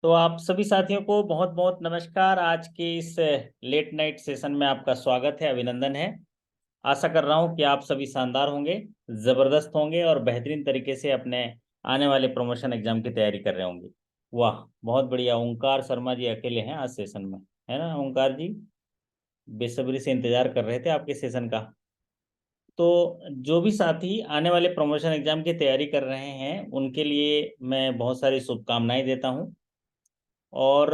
तो आप सभी साथियों को बहुत बहुत नमस्कार। आज के इस लेट नाइट सेशन में आपका स्वागत है, अभिनंदन है। आशा कर रहा हूं कि आप सभी शानदार होंगे, ज़बरदस्त होंगे और बेहतरीन तरीके से अपने आने वाले प्रमोशन एग्जाम की तैयारी कर रहे होंगे। वाह, बहुत बढ़िया। ओंकार शर्मा जी अकेले हैं आज सेशन में, है ना ओंकार जी? बेसब्री से इंतजार कर रहे थे आपके सेशन का। तो जो भी साथी आने वाले प्रमोशन एग्जाम की तैयारी कर रहे हैं उनके लिए मैं बहुत सारी शुभकामनाएं देता हूं और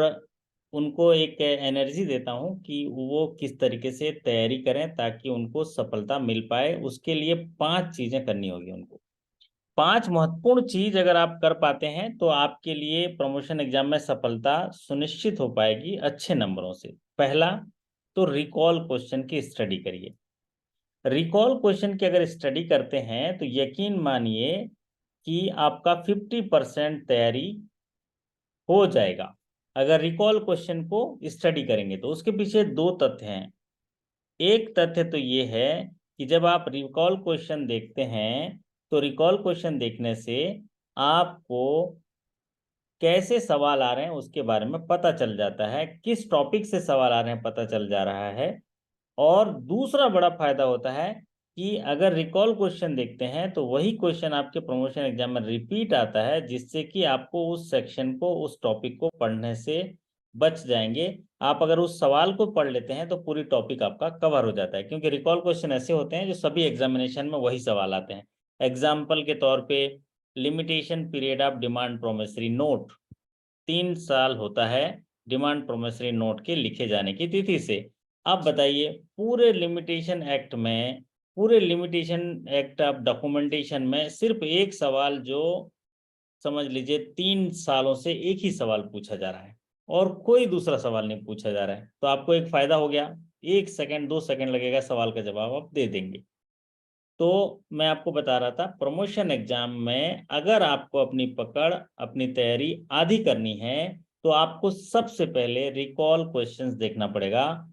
उनको एक एनर्जी देता हूं कि वो किस तरीके से तैयारी करें ताकि उनको सफलता मिल पाए। उसके लिए 5 चीजें करनी होगी उनको। 5 महत्वपूर्ण चीज अगर आप कर पाते हैं तो आपके लिए प्रमोशन एग्जाम में सफलता सुनिश्चित हो पाएगी अच्छे नंबरों से। पहला, तो रिकॉल क्वेश्चन की स्टडी करिए। रिकॉल क्वेश्चन की अगर स्टडी करते हैं तो यकीन मानिए कि आपका 50% तैयारी हो जाएगा। अगर रिकॉल क्वेश्चन को स्टडी करेंगे तो उसके पीछे 2 तथ्य हैं। एक तथ्य तो ये है कि जब आप रिकॉल क्वेश्चन देखते हैं तो रिकॉल क्वेश्चन देखने से आपको कैसे सवाल आ रहे हैं उसके बारे में पता चल जाता है, किस टॉपिक से सवाल आ रहे हैं पता चल जा रहा है। और दूसरा बड़ा फायदा होता है कि अगर रिकॉल क्वेश्चन देखते हैं तो वही क्वेश्चन आपके प्रमोशन एग्जाम में रिपीट आता है, जिससे कि आपको उस सेक्शन को, उस टॉपिक को पढ़ने से बच जाएंगे। आप अगर उस सवाल को पढ़ लेते हैं तो पूरी टॉपिक आपका कवर हो जाता है, क्योंकि रिकॉल क्वेश्चन ऐसे होते हैं जो सभी एग्जामिनेशन में वही सवाल आते हैं। एग्जाम्पल के तौर पे, limitation period of demand promissory note 3 साल होता है डिमांड प्रोमिसरी नोट के लिखे जाने की तिथि से। अब बताइए, पूरे लिमिटेशन एक्ट ऑफ डॉक्यूमेंटेशन में सिर्फ एक सवाल जो, समझ लीजिए, 3 सालों से एक ही सवाल पूछा जा रहा है और कोई दूसरा सवाल नहीं पूछा जा रहा है, तो आपको एक फायदा हो गया। 1 सेकंड 2 सेकंड लगेगा, सवाल का जवाब आप दे देंगे। तो मैं आपको बता रहा था, प्रमोशन एग्जाम में अगर आपको अपनी पकड़, अपनी तैयारी आधी करनी है तो आपको सबसे पहले रिकॉल क्वेश्चंस देखना पड़ेगा।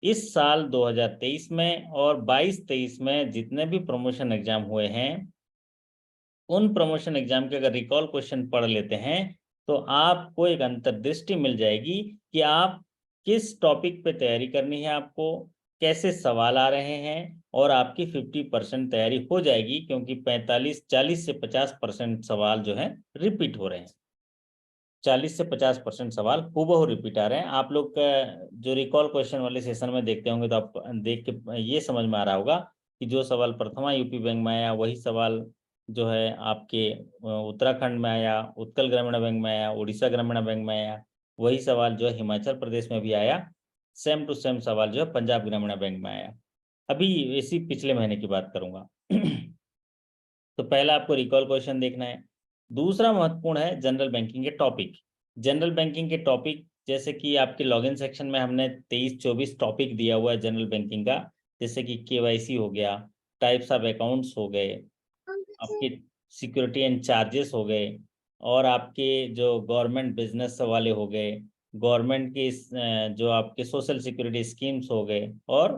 इस साल 2023 में और 22-23 में जितने भी प्रमोशन एग्जाम हुए हैं, उन प्रमोशन एग्जाम के अगर रिकॉल क्वेश्चन पढ़ लेते हैं तो आपको एक अंतर्दृष्टि मिल जाएगी कि आप किस टॉपिक पे तैयारी करनी है, आपको कैसे सवाल आ रहे हैं, और आपकी 50% तैयारी हो जाएगी, क्योंकि 40 से 50% सवाल जो है रिपीट हो रहे हैं। 40 से 50% सवाल हूबहू रिपीट आ रहे हैं। आप लोग जो रिकॉल क्वेश्चन वाले सेशन में देखते होंगे तो आप देख के ये समझ में आ रहा होगा कि जो सवाल प्रथमा यूपी बैंक में आया वही सवाल जो है आपके उत्तराखंड में आया, उत्कल ग्रामीण बैंक में आया, उड़ीसा ग्रामीण बैंक में आया, वही सवाल जो है हिमाचल प्रदेश में भी आया। सेम टू सेम सवाल जो है पंजाब ग्रामीण बैंक में आया। अभी इसी पिछले महीने की बात करूंगा। तो पहला आपको रिकॉल क्वेश्चन देखना है। दूसरा महत्वपूर्ण है जनरल बैंकिंग के टॉपिक। जनरल बैंकिंग के टॉपिक जैसे कि आपके लॉगिन सेक्शन में हमने 23-24 टॉपिक दिया हुआ है जनरल बैंकिंग का, जैसे कि केवाईसी हो गया, टाइप्स ऑफ अकाउंट्स हो गए, आपके सिक्योरिटी एंड चार्जेस हो गए, और आपके जो गवर्नमेंट बिजनेस वाले हो गए, गवर्नमेंट के जो आपके सोशल सिक्योरिटी स्कीम्स हो गए, और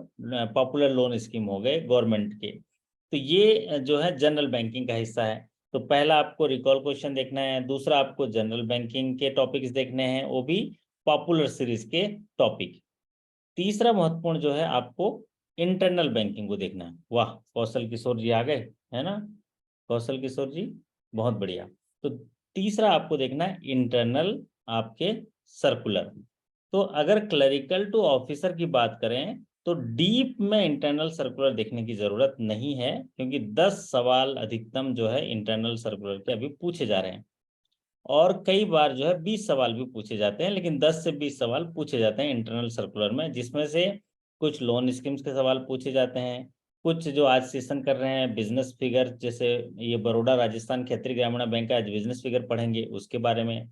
पॉपुलर लोन स्कीम हो गए गवर्नमेंट के। तो ये जो है जनरल बैंकिंग का हिस्सा है। तो पहला आपको रिकॉल क्वेश्चन देखना है, दूसरा आपको जनरल बैंकिंग के टॉपिक्स देखने हैं, वो भी पॉपुलर सीरीज के टॉपिक। तीसरा महत्वपूर्ण जो है आपको इंटरनल बैंकिंग को देखना है। वाह, कौशल किशोर जी आ गए, है ना? कौशल किशोर जी, बहुत बढ़िया। तो तीसरा आपको देखना है इंटरनल आपके सर्कुलर। तो अगर क्लरिकल टू ऑफिसर की बात करें तो डीप में इंटरनल सर्कुलर देखने की जरूरत नहीं है, क्योंकि 10 सवाल अधिकतम जो है इंटरनल सर्कुलर के अभी पूछे जा रहे हैं, और कई बार जो है 20 सवाल भी पूछे जाते हैं, लेकिन 10 से 20 सवाल पूछे जाते हैं इंटरनल सर्कुलर में, जिसमें से कुछ लोन स्कीम्स के सवाल पूछे जाते हैं, कुछ जो आज सेशन कर रहे हैं बिजनेस फिगर, जैसे ये बड़ौदा राजस्थान क्षेत्रीय ग्रामीण बैंक का आज बिजनेस फिगर पढ़ेंगे उसके बारे में।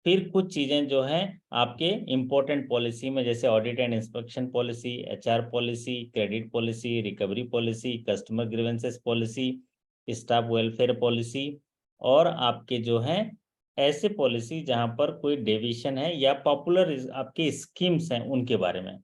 फिर कुछ चीजें जो हैं आपके इम्पोर्टेंट पॉलिसी में, जैसे audit and inspection policy, HR policy, credit policy, recovery policy, customer grievances policy, staff welfare policy, और आपके जो हैं ऐसे पॉलिसी जहां पर कोई डेविएशन है या पॉपुलर आपके स्कीम्स हैं उनके बारे में।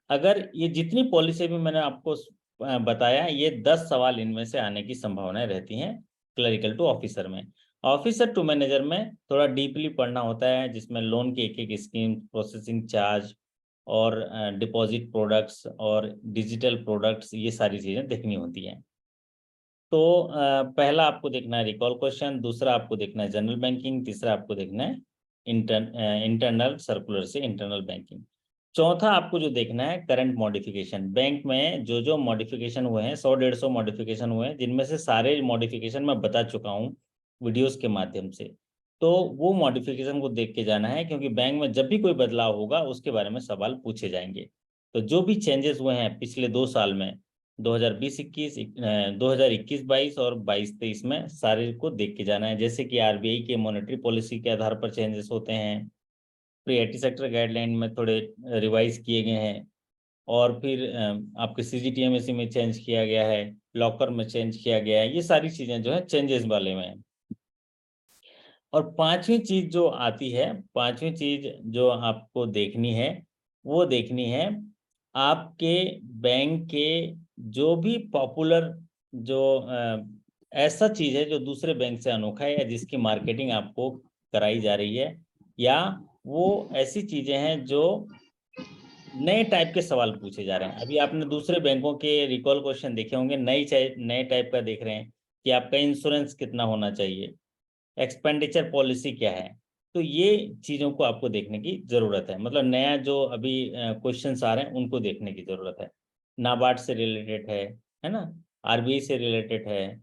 अगर ये जितनी पॉलिसी भी मैंने आपको बताया, ये 10 सवाल इनमें से आने की संभावनाएं रहती हैं क्लरिकल टू ऑफिसर में। ऑफिसर टू मैनेजर में थोड़ा डीपली पढ़ना होता है, जिसमें लोन के एक एक स्कीम, प्रोसेसिंग चार्ज और डिपॉजिट प्रोडक्ट्स और डिजिटल प्रोडक्ट्स, ये सारी चीज़ें देखनी होती हैं। तो पहला आपको देखना है रिकॉल क्वेश्चन, दूसरा आपको देखना है जनरल बैंकिंग, तीसरा आपको देखना है इंटरनल सर्कुलर से इंटरनल बैंकिंग, चौथा आपको जो देखना है करंट मॉडिफिकेशन। बैंक में जो जो मॉडिफिकेशन हुए हैं, 100-150 मॉडिफिकेशन हुए हैं, जिनमें से सारे मॉडिफिकेशन मैं बता चुका हूँ वीडियोस के माध्यम से। तो वो मॉडिफिकेशन को देख के जाना है, क्योंकि बैंक में जब भी कोई बदलाव होगा उसके बारे में सवाल पूछे जाएंगे। तो जो भी चेंजेस हुए हैं पिछले 2 साल में, 2020-21, 2021-22 और 22-23 में, सारे को देख के जाना है। जैसे कि आरबीआई के मॉनेटरी पॉलिसी के आधार पर चेंजेस होते हैं, प्री आईटी सेक्टर गाइडलाइन में थोड़े रिवाइज किए गए हैं, और फिर आपके सीजीटीएमएसी में चेंज किया गया है, लॉकर में चेंज किया गया है, ये सारी चीजें जो है चेंजेस वाले में है। और पांचवी चीज जो आती है, पांचवी चीज जो आपको देखनी है, वो देखनी है आपके बैंक के जो भी पॉपुलर जो ऐसा चीज है जो दूसरे बैंक से अनोखा है, या जिसकी मार्केटिंग आपको कराई जा रही है, या वो ऐसी चीजें हैं जो नए टाइप के सवाल पूछे जा रहे हैं। अभी आपने दूसरे बैंकों के रिकॉल क्वेश्चन देखे होंगे, नए टाइप का देख रहे हैं कि आपका इंश्योरेंस कितना होना चाहिए, एक्सपेंडिचर पॉलिसी क्या है। तो ये चीज़ों को आपको देखने की ज़रूरत है, मतलब नया जो अभी क्वेश्चंस आ रहे हैं उनको देखने की ज़रूरत है। नाबार्ड से रिलेटेड है ना, आरबीआई से रिलेटेड है,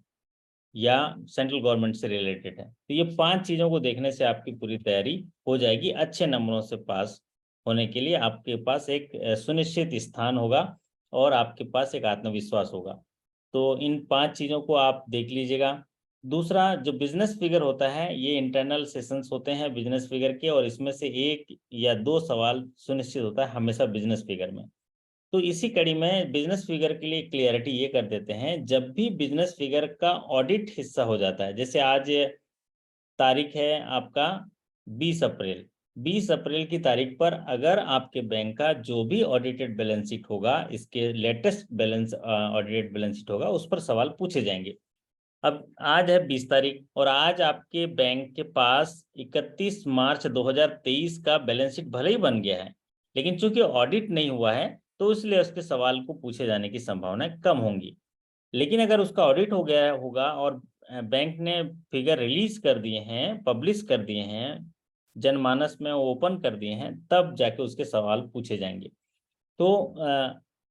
या सेंट्रल गवर्नमेंट से रिलेटेड है। तो ये 5 चीज़ों को देखने से आपकी पूरी तैयारी हो जाएगी। अच्छे नंबरों से पास होने के लिए आपके पास एक सुनिश्चित स्थान होगा, और आपके पास एक आत्मविश्वास होगा। तो इन 5 चीज़ों को आप देख लीजिएगा। दूसरा जो बिजनेस फिगर होता है, ये इंटरनल सेशंस होते हैं बिजनेस फिगर के, और इसमें से 1 या 2 सवाल सुनिश्चित होता है हमेशा बिजनेस फिगर में। तो इसी कड़ी में बिजनेस फिगर के लिए क्लियरिटी ये कर देते हैं, जब भी बिजनेस फिगर का ऑडिट हिस्सा हो जाता है, जैसे आज तारीख है आपका 20 अप्रैल, 20 अप्रैल की तारीख पर अगर आपके बैंक का जो भी ऑडिटेड बैलेंस शीट होगा, इसके latest balance audited balance sheet होगा, उस पर सवाल पूछे जाएंगे। अब आज है 20 तारीख, और आज आपके बैंक के पास 31 मार्च 2023 का बैलेंस शीट भले ही बन गया है, लेकिन चूंकि ऑडिट नहीं हुआ है, तो इसलिए उसके सवाल को पूछे जाने की संभावनाएं कम होंगी। लेकिन अगर उसका ऑडिट हो गया होगा और बैंक ने फिगर रिलीज कर दिए हैं, पब्लिश कर दिए हैं, जनमानस में ओपन कर दिए हैं, तब जाके उसके सवाल पूछे जाएंगे। तो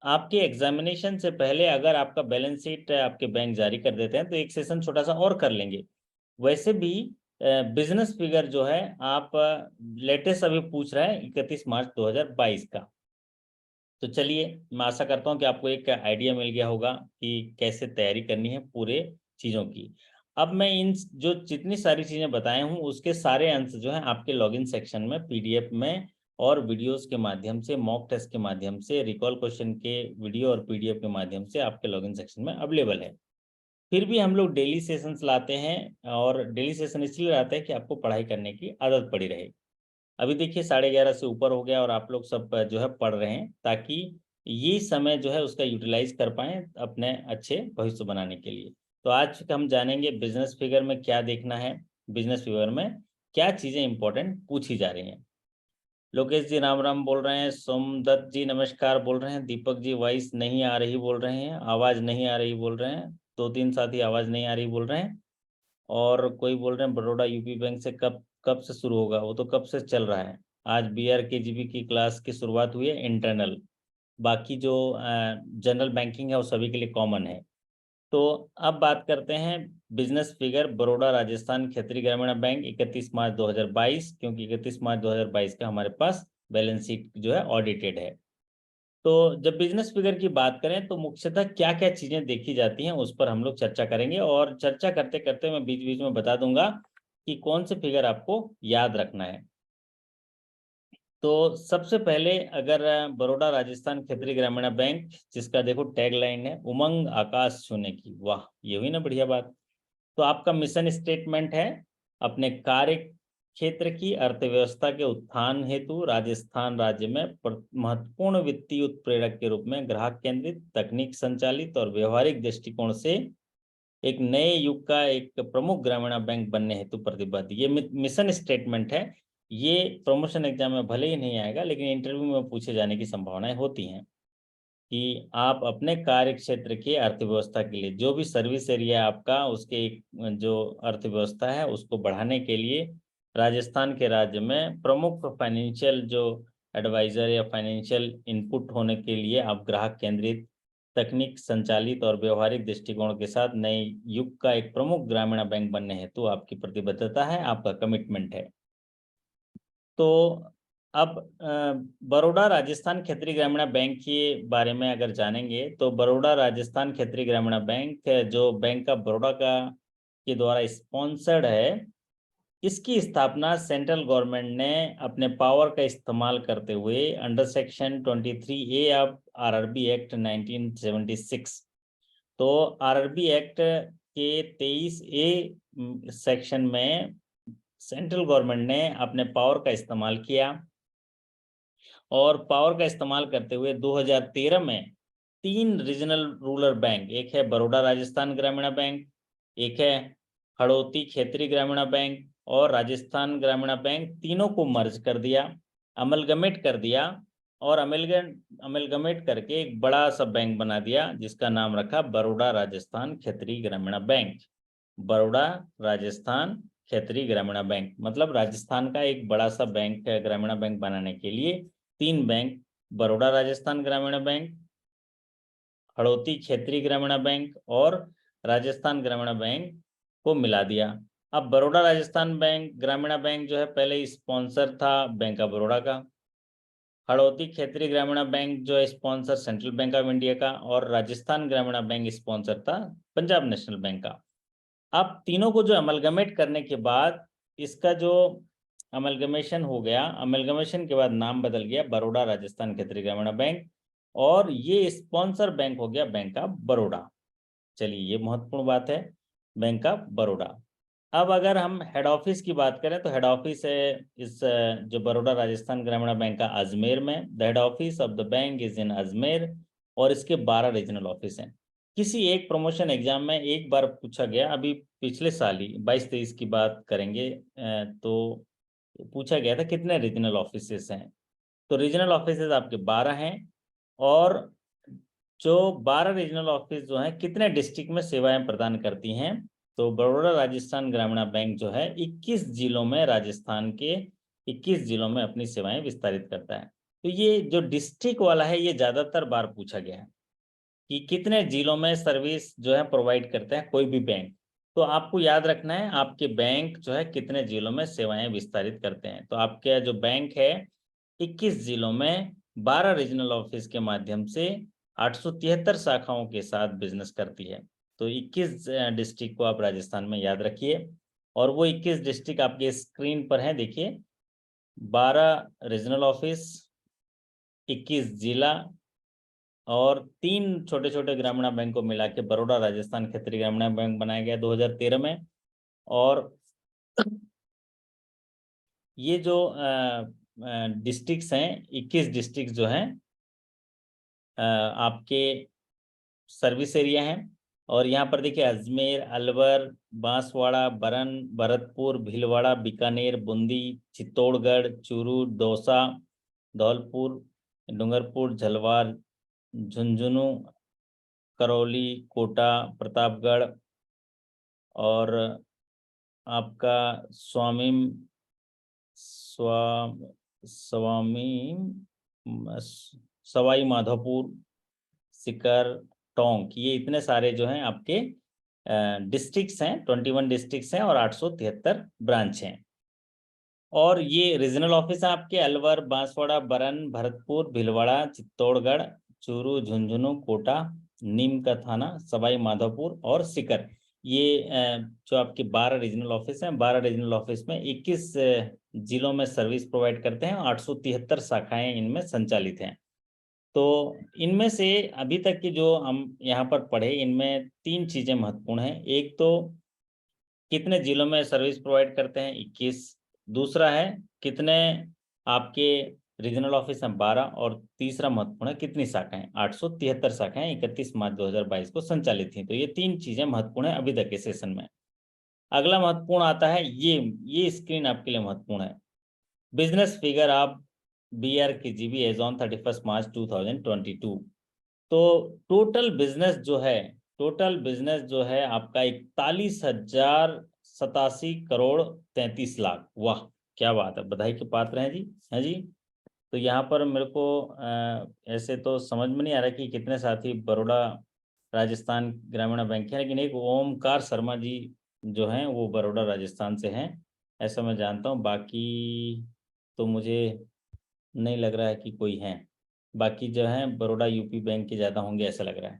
आपके एग्जामिनेशन से पहले अगर आपका बैलेंस शीट आपके बैंक जारी कर देते हैं, तो एक सेशन छोटा सा और कर लेंगे। वैसे भी बिजनेस फिगर जो है आप लेटेस्ट अभी पूछ रहे हैं 31 मार्च 2022 का। तो चलिए, मैं आशा करता हूं कि आपको एक आइडिया मिल गया होगा कि कैसे तैयारी करनी है पूरे चीज़ों की। अब मैं इन जो जितनी सारी चीज़ें बताए हूँ, उसके सारे आंसर जो हैं आपके लॉगिन सेक्शन में पीडीएफ में और वीडियोस के माध्यम से, मॉक टेस्ट के माध्यम से, रिकॉल क्वेश्चन के वीडियो और पीडीएफ के माध्यम से आपके लॉगिन सेक्शन में अवेलेबल है। फिर भी हम लोग डेली सेशंस लाते हैं, और डेली सेशन इसलिए लाते हैं कि आपको पढ़ाई करने की आदत पड़ी रहे। अभी देखिए 11:30 से ऊपर हो गया, और आप लोग सब जो है पढ़ रहे हैं, ताकि ये समय जो है उसका यूटिलाइज कर पाएं अपने अच्छे भविष्य बनाने के लिए। तो आज हम जानेंगे बिजनेस फिगर में क्या देखना है, बिजनेस फिगर में क्या चीज़ें इंपॉर्टेंट पूछी जा रही हैं। लोकेश जी राम राम बोल रहे हैं, सोमदत्त जी नमस्कार बोल रहे हैं, दीपक जी वॉइस नहीं आ रही बोल रहे हैं, आवाज़ नहीं आ रही बोल रहे हैं, 2-3 साथी आवाज़ नहीं आ रही बोल रहे हैं। और कोई बोल रहे हैं बड़ौदा यूपी बैंक से कब कब से शुरू होगा, वो तो कब से चल रहा है। आज BRKGB की क्लास की शुरुआत हुई है इंटरनल, बाकी जो जनरल बैंकिंग है वो सभी के लिए कॉमन है। तो अब बात करते हैं बिजनेस फिगर बड़ौदा राजस्थान क्षेत्रीय ग्रामीण बैंक 31 मार्च 2022, क्योंकि 31 मार्च 2022 का हमारे पास बैलेंस शीट जो है ऑडिटेड है। तो जब बिजनेस फिगर की बात करें तो मुख्यतः क्या क्या चीजें देखी जाती हैं उस पर हम लोग चर्चा करेंगे, और चर्चा करते करते मैं बीच बीच में बता दूंगा कि कौन से फिगर आपको याद रखना है। तो सबसे पहले अगर बड़ौदा राजस्थान क्षेत्रीय ग्रामीण बैंक, जिसका देखो टैग लाइन है उमंग आकाश छूने की, वाह ये हुई ना बढ़िया बात। तो आपका मिशन स्टेटमेंट है, अपने कार्य क्षेत्र की अर्थव्यवस्था के उत्थान हेतु राजस्थान राज्य में महत्वपूर्ण वित्तीय उत्प्रेरक के रूप में ग्राहक केंद्रित, तकनीक संचालित और व्यवहारिक दृष्टिकोण से एक नए युग का एक प्रमुख ग्रामीण बैंक बनने हेतु प्रतिबद्ध। ये मिशन स्टेटमेंट है। ये प्रमोशन एग्जाम में भले ही नहीं आएगा, लेकिन इंटरव्यू में पूछे जाने की संभावनाएं होती हैं कि आप अपने कार्य क्षेत्र की अर्थव्यवस्था के लिए, जो भी सर्विस एरिया आपका, उसके जो अर्थव्यवस्था है उसको बढ़ाने के लिए राजस्थान के राज्य में प्रमुख फाइनेंशियल जो एडवाइजर या फाइनेंशियल इनपुट होने के लिए आप ग्राहक केंद्रित, तकनीक संचालित और व्यवहारिक दृष्टिकोण के साथ नए युग का एक प्रमुख ग्रामीण बैंक बनने हेतु आपकी प्रतिबद्धता है, आपका कमिटमेंट है। तो अब बड़ौदा राजस्थान क्षेत्रीय ग्रामीण बैंक के बारे में अगर जानेंगे तो बड़ौदा राजस्थान क्षेत्रीय ग्रामीण बैंक जो बैंक ऑफ बड़ौदा का के द्वारा स्पॉन्सर्ड है, इसकी स्थापना सेंट्रल गवर्नमेंट ने अपने पावर का इस्तेमाल करते हुए under section 23A of RRB act 1976। तो आरआरबी एक्ट के 23A सेक्शन में सेंट्रल गवर्नमेंट ने अपने पावर का इस्तेमाल किया और पावर का इस्तेमाल करते हुए 2013 में 3 रीजनल रूरल बैंक, एक है बड़ौदा राजस्थान ग्रामीण बैंक, एक है हड़ौती क्षेत्रीय ग्रामीण बैंक और राजस्थान ग्रामीण बैंक, तीनों को मर्ज कर दिया, अमलगमेट कर दिया और अमलगमेट करके एक बड़ा सा बैंक बना दिया जिसका नाम रखा बड़ौदा राजस्थान क्षेत्रीय ग्रामीण बैंक। बड़ौदा राजस्थान क्षेत्रीय ग्रामीण बैंक मतलब राजस्थान का एक बड़ा सा बैंक है। ग्रामीण बैंक बनाने के लिए 3 बैंक, बड़ौदा राजस्थान ग्रामीण बैंक, हड़ौती क्षेत्रीय ग्रामीण बैंक और राजस्थान ग्रामीण बैंक को मिला दिया। अब बड़ौदा राजस्थान बैंक ग्रामीण बैंक जो है पहले स्पॉन्सर था बैंक ऑफ बड़ौदा का, हड़ौती क्षेत्रीय ग्रामीण बैंक जो है sponsor central bank of India का और राजस्थान ग्रामीण बैंक स्पॉन्सर था पंजाब नेशनल बैंक का। अब तीनों को जो अमलगमेट करने के बाद इसका जो अमलगमेशन हो गया, अमलगमेशन के बाद नाम बदल गया बड़ौदा राजस्थान क्षेत्रीय ग्रामीण बैंक और ये स्पॉन्सर बैंक हो गया बैंक ऑफ बड़ौदा। चलिए ये महत्वपूर्ण बात है, बैंक ऑफ बड़ौदा। अब अगर हम हेड ऑफिस की बात करें तो हेड ऑफिस है इस जो बड़ौदा राजस्थान ग्रामीण बैंक का अजमेर में। The head office of the bank is in Ajmer और इसके 12 रीजनल ऑफिस हैं। किसी एक प्रमोशन एग्जाम में एक बार पूछा गया, अभी पिछले साल ही 22-23 की बात करेंगे तो पूछा गया था कितने रीजनल ऑफिसेस हैं। तो रीजनल ऑफिसेस आपके 12 हैं और जो 12 रीजनल ऑफिस जो हैं कितने डिस्ट्रिक्ट में सेवाएं प्रदान करती हैं, तो बड़ौदा राजस्थान ग्रामीण बैंक जो है 21 जिलों में, राजस्थान के 21 जिलों में अपनी सेवाएं विस्तारित करता है। तो ये जो डिस्ट्रिक्ट वाला है ये ज्यादातर बार पूछा गया है कि कितने जिलों में सर्विस जो है प्रोवाइड करते हैं कोई भी बैंक। तो आपको याद रखना है आपके बैंक जो है कितने जिलों में सेवाएं विस्तारित करते हैं। तो आपके जो बैंक है 21 जिलों में 12 रीजनल ऑफिस के माध्यम से 873 शाखाओं के साथ बिजनेस करती है। तो 21 डिस्ट्रिक्ट को आप राजस्थान में याद रखिए और वो 21 डिस्ट्रिक्ट आपके स्क्रीन पर हैं, देखिए 12 रीजनल ऑफिस, 21 जिला और 3 छोटे छोटे ग्रामीण बैंक को मिला के बड़ौदा राजस्थान क्षेत्रीय ग्रामीण बैंक बनाया गया 2013 में। और ये जो डिस्ट्रिक्ट्स हैं 21 डिस्ट्रिक्ट जो हैं आपके सर्विस एरिया हैं और यहाँ पर देखिए अजमेर, अलवर, बांसवाड़ा, बरन, भरतपुर, भीलवाड़ा, बीकानेर, बूंदी, चित्तौड़गढ़, चूरू, दौसा, धौलपुर, डूंगरपुर, झलवार, झुंझुनू, करौली, कोटा, प्रतापगढ़ और आपका स्वामी सवाई माधोपुर, सीकर, टोंक, ये इतने सारे जो हैं आपके डिस्ट्रिक्ट्स हैं। 21 डिस्ट्रिक्ट्स हैं और 873 ब्रांच हैं। और ये रीजनल ऑफिस है आपके अलवर, बांसवाड़ा, बरन, भरतपुर, भीलवाड़ा, चित्तौड़गढ़, चूरू, झुंझुनू, कोटा, नीम का थाना, सवाई माधोपुर और सीकर। ये जो आपके 12 रीजनल ऑफिस हैं, 12 रीजनल ऑफिस में 21 जिलों में सर्विस प्रोवाइड करते हैं और 873 शाखाएं इनमें संचालित हैं। तो इनमें से अभी तक की जो हम यहाँ पर पढ़े इनमें 3 चीजें महत्वपूर्ण हैं। एक तो कितने जिलों में सर्विस प्रोवाइड करते हैं 21, दूसरा है कितने आपके रीजनल ऑफिस हैं 12, और तीसरा महत्वपूर्ण है कितनी शाखाएं, 873 शाखाएं 31 मार्च 2022 को संचालित थी। तो ये 3 चीजें महत्वपूर्ण है अभी तक के सेशन में। अगला महत्वपूर्ण आता है ये स्क्रीन आपके लिए महत्वपूर्ण है। Business figure of BRKGB as on 31 March 2022। तो टोटल बिजनेस जो है आपका 41,087 करोड़ 33 लाख। वाह, क्या बात है, बधाई के पात्र हैं जी। है जी। तो यहाँ पर मेरे को ऐसे तो समझ में नहीं आ रहा कि कितने साथी बड़ौदा राजस्थान ग्रामीण बैंक के हैं, लेकिन एक ओमकार शर्मा जी जो हैं वो बड़ौदा राजस्थान से हैं, ऐसा मैं जानता हूँ। बाकी तो मुझे नहीं लग रहा है कि कोई है। बाकी जो है बड़ौदा यूपी बैंक के ज़्यादा होंगे ऐसा लग रहा है।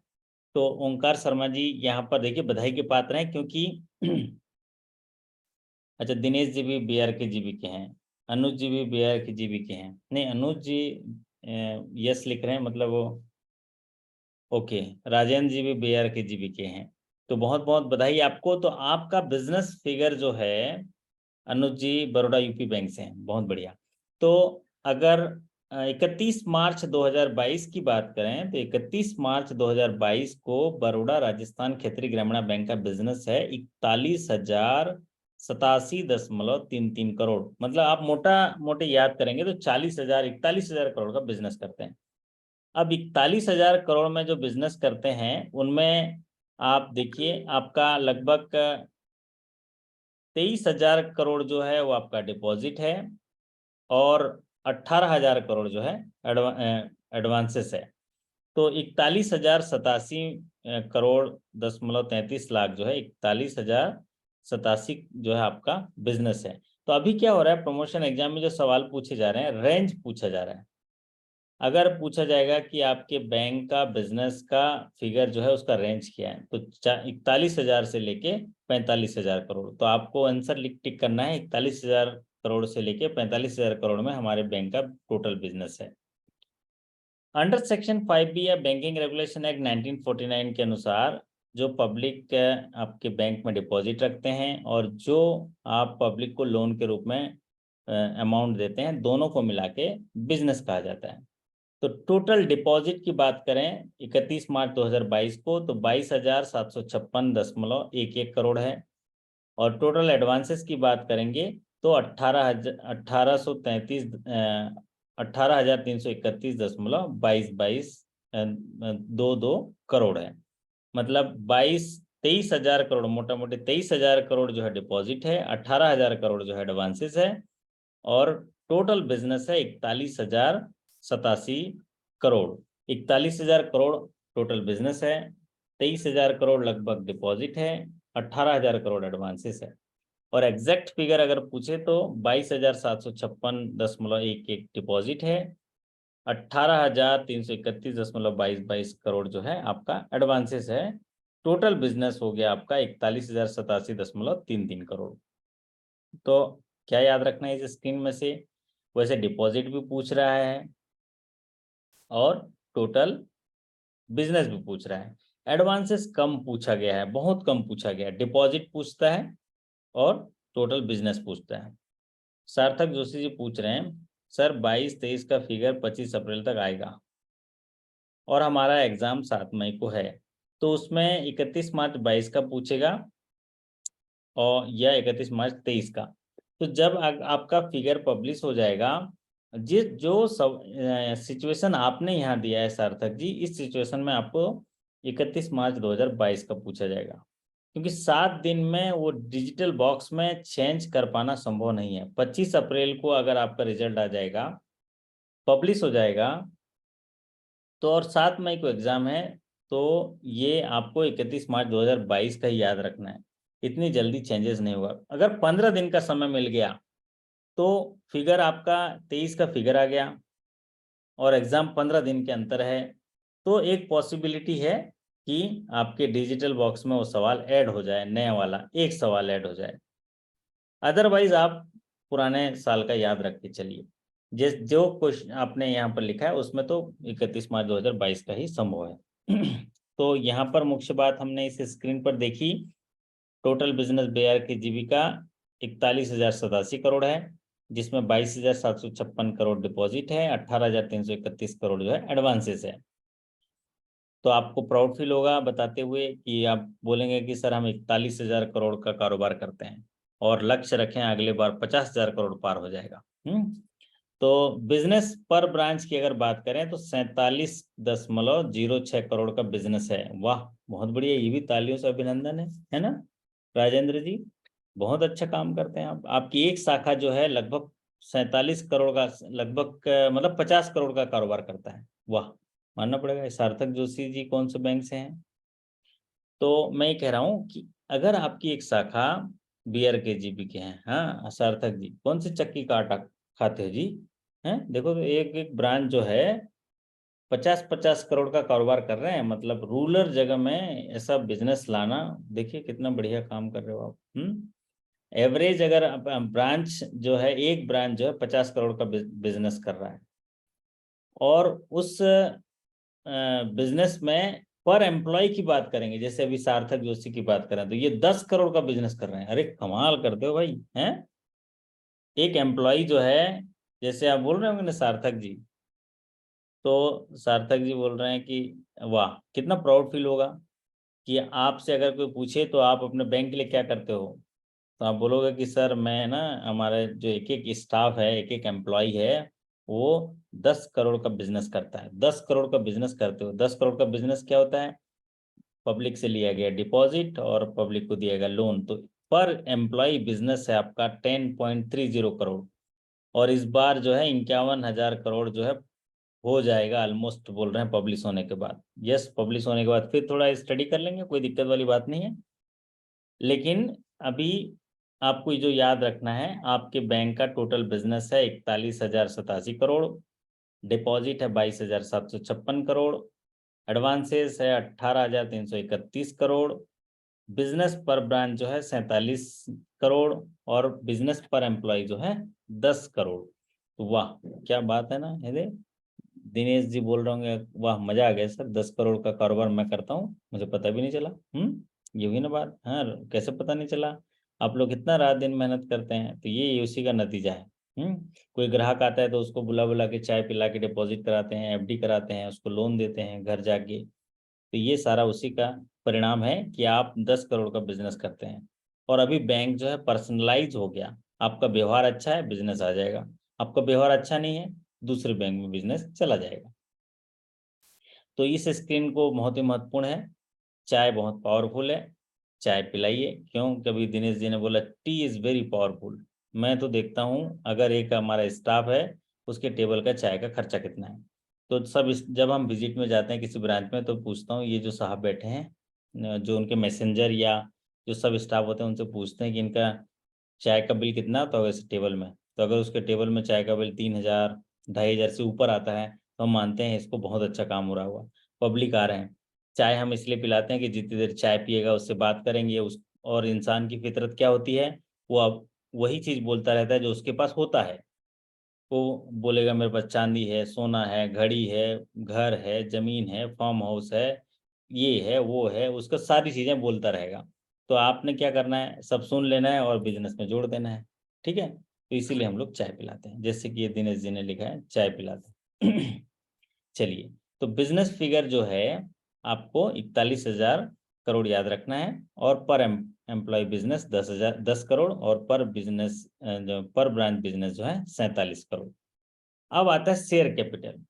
तो ओंकार शर्मा जी यहाँ पर देखिए बधाई के पात्र हैं, क्योंकि अच्छा, दिनेश जी भी BRKGB के हैं, अनुज जी भी BRKGB के हैं। नहीं, अनुज जी यस लिख रहे हैं, मतलब वो ओके। राजेंद्र जी भी BRKGB के हैं। तो बहुत बहुत बधाई आपको। तो आपका बिजनेस फिगर जो है, अनुज जी बड़ौदा यूपी बैंक से हैं, बहुत बढ़िया। तो अगर 31 मार्च 2022 की बात करें तो 31 मार्च 2022 को बड़ौदा राजस्थान क्षेत्रीय ग्रामीण बैंक का बिजनेस है 41,087.33 करोड़। मतलब आप मोटा मोटे याद करेंगे तो 41,000 करोड़ का बिजनेस करते हैं। अब 41,000 करोड़ में जो बिजनेस करते हैं उनमें आप देखिए आपका लगभग 23,000 करोड़ जो है वो आपका डिपॉजिट है, और 18,000 करोड़ जो है एडवांसेस है। तो 41,087 करोड़ 33 लाख जो है 41,087 जो है आपका बिजनेस है। तो अभी क्या हो रहा है, प्रमोशन एग्जाम में जो सवाल पूछे जा रहे हैं, रेंज पूछा जा रहा है। अगर पूछा जाएगा कि आपके बैंक का बिजनेस का फिगर जो है उसका रेंज क्या है, तो 41,000 से लेके 45,000 करोड़। तो आपको आंसर टिक करना है, 41,000 करोड़ से लेके 45,000 करोड़ में हमारे बैंक का टोटल बिजनेस है। अंडर सेक्शन 5B या बैंकिंग रेगुलेशन एक्ट 1949 के अनुसार जो पब्लिक आपके बैंक में डिपॉजिट रखते हैं और जो आप पब्लिक को लोन के रूप में अमाउंट देते हैं, दोनों को मिला के बिजनेस कहा जाता है। तो टोटल डिपॉजिट की बात करें 31 मार्च 2022 को तो 22,756.11 करोड़ है। और टोटल एडवांसेस की बात करेंगे तो 18,331.22 करोड़ है। मतलब 23,000 करोड़, मोटा मोटी 23,000 करोड़ जो है डिपॉजिट है, 18,000 करोड़ जो है एडवांसेस है, और टोटल बिजनेस है 41,087 करोड़। 41,000 करोड़ टोटल बिजनेस है, 23,000 करोड़ लगभग डिपॉजिट है, 18,000 करोड़ एडवांसेस है। और एग्जैक्ट फिगर अगर पूछे तो 22,756.11 डिपॉजिट है, 18,331.22 करोड़ जो है आपका एडवांसेस है। टोटल बिजनेस हो गया आपका 41,087.33 करोड़। तो क्या याद रखना है इस स्क्रीन में से, वैसे डिपॉजिट भी पूछ रहा है और टोटल बिजनेस भी पूछ रहा है। एडवांसेस कम पूछा गया है, बहुत कम पूछा गया है। डिपॉजिट पूछता है और टोटल बिजनेस पूछता है। सार्थक जोशी जी पूछ रहे हैं सर 22-23 का फिगर 25 अप्रैल तक आएगा और हमारा एग्जाम 7 मई को है, तो उसमें 31 मार्च 22 का पूछेगा और या 31 मार्च 23 का। तो जब आपका फिगर पब्लिश हो जाएगा, जिस जो सब सिचुएशन आपने यहाँ दिया है सार्थक जी, इस सिचुएशन में आपको 31 मार्च 2022 का पूछा जाएगा, क्योंकि 7 दिन में वो डिजिटल बॉक्स में चेंज कर पाना संभव नहीं है। 25 अप्रैल को अगर आपका रिजल्ट आ जाएगा, पब्लिश हो जाएगा, तो और 7 मई को एग्जाम है, तो ये आपको 31 मार्च 2022 का ही याद रखना है। इतनी जल्दी चेंजेस नहीं होगा। अगर 15 दिन का समय मिल गया तो फिगर आपका 23 का फिगर आ गया और एग्जाम 15 दिन के अंतर है, तो एक पॉसिबिलिटी है कि आपके डिजिटल बॉक्स में वो सवाल ऐड हो जाए, नया वाला एक सवाल ऐड हो जाए। अदरवाइज आप पुराने साल का याद रख के चलिए। जिस जो क्वेश्चन आपने यहाँ पर लिखा है उसमें तो 31 मार्च 2022 का ही संभव है। तो यहाँ पर मुख्य बात हमने इस स्क्रीन पर देखी, टोटल बिजनेस BRKGB का 41,087 करोड़ है। जिसमें 22,756 करोड़ डिपॉजिट है, 18,331 करोड़ जो है एडवांसेस है। तो आपको प्राउड फील होगा बताते हुए कि आप बोलेंगे कि सर हम 41,000 करोड़ का कारोबार करते हैं और लक्ष्य रखें अगले बार 50,000 करोड़ पार हो जाएगा। तो बिजनेस पर ब्रांच की अगर बात करें तो 47.06 करोड़ का बिजनेस है। वाह, बहुत बढ़िया, ये भी तालियों से अभिनंदन है ना राजेंद्र जी, बहुत अच्छा काम करते हैं आप। आपकी एक शाखा जो है लगभग 47 करोड़ का, लगभग मतलब 50 करोड़ का कारोबार करता है। वाह, मानना पड़ेगा। सार्थक जोशी जी कौन से बैंक से हैं? तो मैं ये कह रहा हूँ कि अगर आपकी एक शाखा BRKGP के हैं, हाँ सार्थक जी, कौन से चक्की का आटा खाते हो जी? हैं, देखो तो एक एक ब्रांच जो है 50-50 करोड़ का कारोबार कर रहे हैं, मतलब रूरल जगह में ऐसा बिजनेस लाना, देखिए कितना बढ़िया काम कर रहे हो आप। एवरेज अगर ब्रांच जो है, एक ब्रांच जो है 50 करोड़ का बिजनेस कर रहा है, और उस बिजनेस में पर एम्प्लॉय की बात करेंगे, जैसे अभी सार्थक जोशी की बात करें तो ये 10 करोड़ का बिजनेस कर रहे हैं। अरे कमाल करते हो भाई, हैं? एक एम्प्लॉय जो है, जैसे आप बोल रहे होंगे ना सार्थक जी, तो सार्थक जी बोल रहे हैं कि वाह, कितना प्राउड फील होगा कि आपसे अगर कोई पूछे तो आप अपने बैंक के लिए क्या करते हो, तो आप बोलोगे कि सर मैं ना, हमारे जो एक एक स्टाफ है, एक एक एम्प्लॉय है, वो 10 करोड़ का बिजनेस करता है। 10 करोड़ का बिजनेस करते हो। 10 करोड़ का बिजनेस क्या होता है? पब्लिक से लिया गया डिपॉजिट और पब्लिक को दिया गया लोन। तो पर एम्प्लॉय बिजनेस है आपका 10.30 करोड़, और इस बार जो है 51,000 करोड़ जो है हो जाएगा ऑलमोस्ट, बोल रहे हैं पब्लिश होने के बाद। यस, पब्लिश होने के बाद फिर थोड़ा स्टडी कर लेंगे, कोई दिक्कत वाली बात नहीं है। लेकिन अभी आपको जो याद रखना है, आपके बैंक का टोटल बिजनेस है 41,087 करोड़, डिपॉजिट है 22,756 करोड़, एडवांसेस है 18,331 करोड़, बिजनेस पर ब्रांच जो है 47 करोड़, और बिजनेस पर एम्प्लॉय जो है 10 करोड़। तो वाह, क्या बात है ना। ये दिनेश जी बोल रहे होंगे वाह मजा आ गया सर, 10 करोड़ का कारोबार मैं करता हूँ, मुझे पता भी नहीं चला। ये हुई ना बात। हाँ, कैसे पता नहीं चला? आप लोग इतना रात दिन मेहनत करते हैं, तो ये उसी का नतीजा है। कोई ग्राहक आता है तो उसको बुला बुला के चाय पिला के डिपॉजिट कराते हैं, FD कराते हैं, उसको लोन देते हैं घर जाके। तो ये सारा उसी का परिणाम है कि आप 10 करोड़ का बिजनेस करते हैं। और अभी बैंक जो है पर्सनलाइज हो गया। आपका व्यवहार अच्छा है, बिजनेस आ जाएगा। आपका व्यवहार अच्छा नहीं है, दूसरे बैंक में बिजनेस चला जाएगा। तो इस स्क्रीन को बहुत ही महत्वपूर्ण है। चाय बहुत पावरफुल है, चाय पिलाइए। क्यों? कभी दिनेश जी ने बोला टी इज़ वेरी पावरफुल। मैं तो देखता हूँ, अगर एक हमारा स्टाफ है, उसके टेबल का चाय का खर्चा कितना है, तो जब हम विजिट में जाते हैं किसी ब्रांच में, तो पूछता हूँ ये जो साहब बैठे हैं, जो उनके मैसेंजर या जो सब स्टाफ होते हैं, उनसे पूछते हैं कि इनका चाय का बिल कितना आता होगा इस टेबल में। तो अगर उसके टेबल में चाय का बिल 3,000 2,500 से ऊपर आता है, तो हम मानते हैं इसको बहुत अच्छा काम हो रहा होगा। पब्लिक आ रहे हैं, चाय हम इसलिए पिलाते हैं कि जितनी देर चाय पिएगा उससे बात करेंगे उस, और इंसान की फितरत क्या होती है, वो अब वही चीज़ बोलता रहता है जो उसके पास होता है। वो बोलेगा मेरे पास चांदी है, सोना है, घड़ी है, घर है, जमीन है, फार्म हाउस है, ये है वो है, उसका सारी चीजें बोलता रहेगा। तो आपने क्या करना है, सब सुन लेना है और बिजनेस में जोड़ देना है। ठीक है, तो इसीलिए हम लोग चाय पिलाते हैं, जैसे कि ये दिनेश जी ने लिखा है चाय पिलाते हैं। चलिए, तो बिजनेस फिगर जो है आपको 41,000 करोड़ याद रखना है, और पर एम्प्लॉय बिजनेस 10 करोड़, और पर बिजनेस पर ब्रांच बिजनेस जो है 47 करोड़। अब आता है शेयर कैपिटल।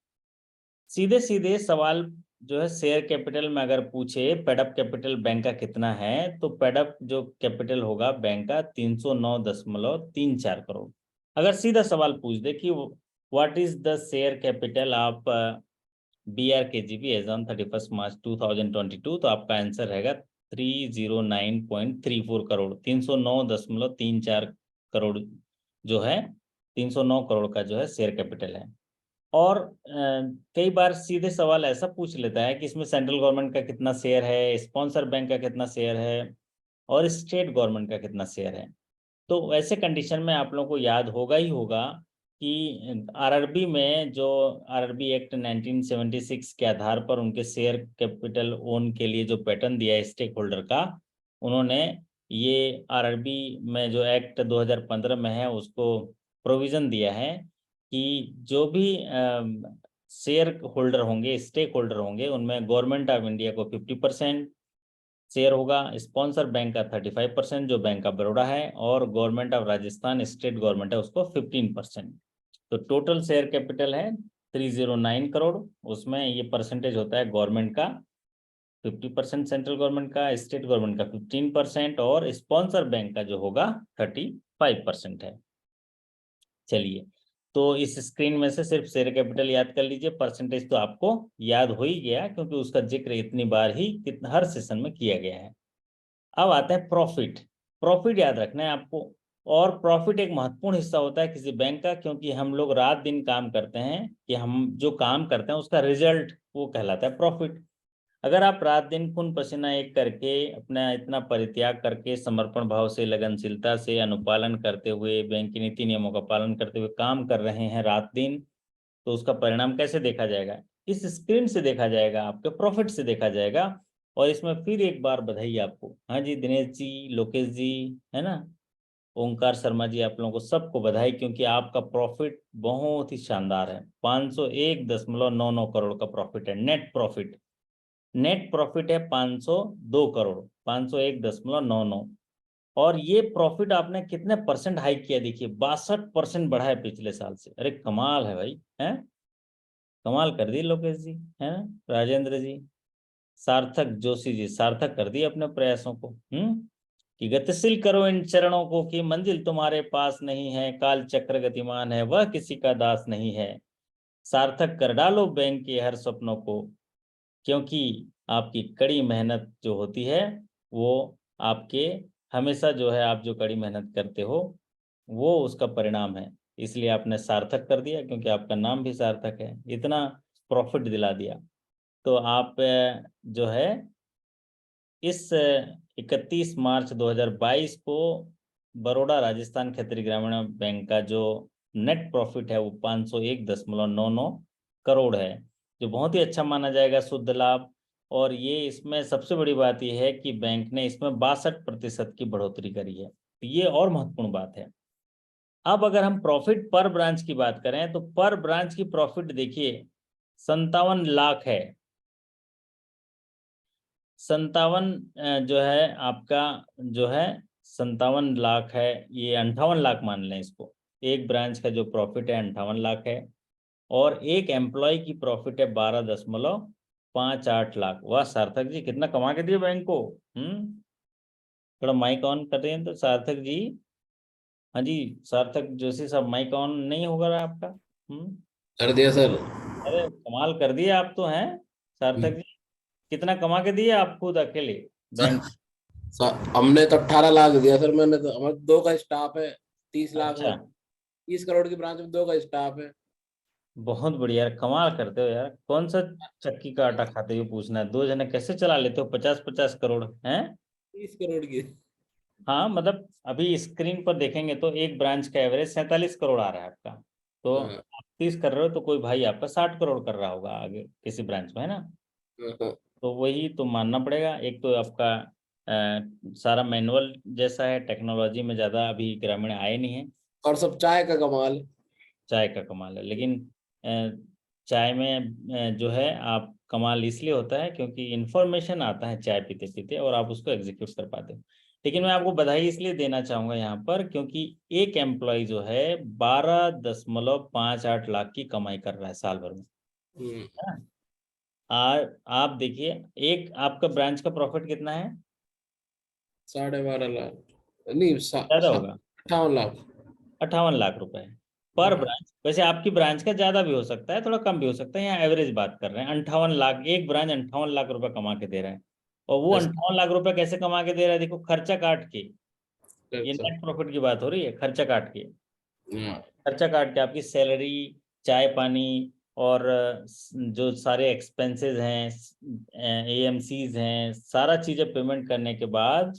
सीधे सीधे सवाल जो है, शेयर कैपिटल में अगर पूछे पेडअप कैपिटल बैंक का कितना है, तो पेडअप जो कैपिटल होगा बैंक का 309.34 करोड़। अगर सीधा सवाल पूछ दे कि what is the share capital of BRKGP as on 31 March 2022, तो आपका आंसर रहेगा 309.34 करोड़। 309.34 करोड़ जो है, 309 करोड़ का जो है शेयर कैपिटल है। और कई बार सीधे सवाल ऐसा पूछ लेता है कि इसमें सेंट्रल गवर्नमेंट का कितना शेयर है, स्पॉन्सर बैंक का कितना शेयर है, और स्टेट गवर्नमेंट का कितना शेयर है। तो ऐसे कंडीशन में आप लोगों को याद होगा ही होगा कि RRB में जो RRB एक्ट 1976 के आधार पर उनके शेयर कैपिटल ओन के लिए जो पैटर्न दिया है स्टेक होल्डर का, उन्होंने ये RRB में जो एक्ट 2015 में है उसको प्रोविजन दिया है कि जो भी शेयर होल्डर होंगे, स्टेक होल्डर होंगे, उनमें गवर्नमेंट ऑफ इंडिया को 50% शेयर होगा, स्पॉन्सर बैंक का 35% जो बैंक ऑफ बड़ौदा है, और government of Rajasthan state government है उसको 15%। तो टोटल शेयर कैपिटल है 309 करोड़। उसमें ये परसेंटेज होता है गवर्नमेंट का 50%, सेंट्रल गवर्नमेंट का, स्टेट गवर्नमेंट का 15% और स्पॉन्सर बैंक का जो होगा 35% है। चलिए, तो इस स्क्रीन में से सिर्फ शेयर कैपिटल याद कर लीजिए, परसेंटेज तो आपको याद हो ही गया क्योंकि उसका जिक्र इतनी बार ही हर सेशन में किया गया है। अब आता है प्रॉफिट। प्रॉफिट याद रखना है आपको, और प्रॉफिट एक महत्वपूर्ण हिस्सा होता है किसी बैंक का, क्योंकि हम लोग रात दिन काम करते हैं कि हम जो काम करते हैं उसका रिजल्ट वो कहलाता है प्रॉफिट। अगर आप रात दिन खून पसीना एक करके अपना इतना परित्याग करके समर्पण भाव से, लगनशीलता से, अनुपालन करते हुए, बैंक की नीति नियमों का पालन करते हुए काम कर रहे हैं रात दिन, तो उसका परिणाम कैसे देखा जाएगा? इस स्क्रीन से देखा जाएगा, आपके प्रॉफिट से देखा जाएगा। और इसमें फिर एक बार बधाई आपको। हाँ जी, दिनेश जी, लोकेश जी, है ना, ओंकार शर्मा जी, आप लोगों को सबको बधाई, क्योंकि आपका प्रॉफिट बहुत ही शानदार है। 501.99 करोड़ का प्रॉफिट है, नेट प्रॉफिट। नेट प्रॉफिट है 502 करोड़, 501.99। और ये प्रॉफिट आपने कितने परसेंट हाइक किया देखिए, 62% बढ़ा है पिछले साल से। अरे कमाल है भाई, है कमाल कर दी लोकेश जी, है ना, राजेंद्र जी, सार्थक जोशी जी, सार्थक कर दिए अपने प्रयासों को। कि गतिशील करो इन चरणों को कि मंजिल तुम्हारे पास नहीं है, काल चक्र गतिमान है वह किसी का दास नहीं है। सार्थक कर डालो बैंक के हर सपनों को, क्योंकि आपकी कड़ी मेहनत जो होती है वो आपके हमेशा जो है, आप जो कड़ी मेहनत करते हो वो उसका परिणाम है। इसलिए आपने सार्थक कर दिया, क्योंकि आपका नाम भी सार्थक है, इतना प्रॉफिट दिला दिया। तो आप जो है इस 31 मार्च 2022 को बड़ौदा राजस्थान क्षेत्रीय ग्रामीण बैंक का जो नेट प्रॉफिट है वो 501.99 करोड़ है, जो बहुत ही अच्छा माना जाएगा, शुद्ध लाभ। और ये इसमें सबसे बड़ी बात यह है कि बैंक ने इसमें 62% की बढ़ोतरी करी है, तो ये और महत्वपूर्ण बात है। अब अगर हम प्रॉफिट पर ब्रांच की बात करें तो पर ब्रांच की प्रॉफिट देखिए 57 लाख है। 57 जो है आपका जो है 57 लाख है, ये 58 लाख मान लें इसको। एक ब्रांच का जो प्रॉफिट है 58 लाख है, और एक एम्प्लॉय की प्रॉफिट है 12.58 लाख। वाह सार्थक जी, कितना कमा के दिए बैंक को। थोड़ा माइक ऑन कर रहे हैं तो सार्थक जी। हाँ जी, सार्थक जोशी साहब, माइक ऑन नहीं होगा रहा आपका। कर दिया सर। अरे कमाल कर दिए आप तो, हैं सार्थक जी। कितना कमा के दिए आप खुद अकेले बैंक? हमने तो 18 लाख दिया सर। मैंने तो, हमारे 2 का स्टाफ है। 30 लाख अच्छा, में 30 करोड़ की ब्रांच में 2 का स्टाफ है। बहुत बढ़िया यार, कमाल करते हो यार। कौन सा चक्की का आटा खाते हो पूछना है, दो जने कैसे चला लेते हो 50-50 करोड़ हैं? 30 करोड़ की। हाँ मतलब अभी स्क्रीन पर देखेंगे तो एक ब्रांच का एवरेज 47 करोड़ आ रहा है आपका। तो हाँ, आप 30 कर रहे हो तो कोई भाई आपका 60 करोड़ कर रहा होगा आगे किसी ब्रांच में, है ना। हाँ, हाँ। तो वही तो मानना पड़ेगा। एक तो आपका सारा मैनुअल जैसा है, टेक्नोलॉजी में ज़्यादा अभी ग्रामीण आए नहीं है। और सब चाय का कमाल। चाय का कमाल है, लेकिन चाय में जो है आप कमाल इसलिए होता है क्योंकि इन्फॉर्मेशन आता है चाय पीते पीते और आप उसको एग्जीक्यूट कर पाते हो। लेकिन मैं आपको बधाई इसलिए देना चाहूँगा यहाँ पर, क्योंकि एक एम्प्लॉय जो है 12.58 लाख की कमाई कर रहा है साल भर में, हम्म, है ना। आप देखिए, एक आपका ब्रांच का प्रॉफिट कितना है? 12.5 लाख नहीं, ज़्यादा होगा, 58 लाख। 58 लाख रुपए पर हाँ, ब्रांच। वैसे आपकी ब्रांच का ज्यादा भी हो सकता है, थोड़ा कम भी हो सकता है, यहाँ एवरेज बात कर रहे हैं। 58 लाख, एक ब्रांच 58 लाख रुपए कमा के दे रहा है। और वो अच्छा। 58 लाख रुपए कैसे कमा के दे रहा है, देखो खर्चा काट के। ये अच्छा। नेट प्रॉफिट की बात हो रही है, खर्चा काट के। हाँ, खर्चा काट के आपकी सैलरी, चाय पानी, और जो सारे एक्सपेंसेस हैं, एएमसीज हैं, सारा चीजें पेमेंट करने के बाद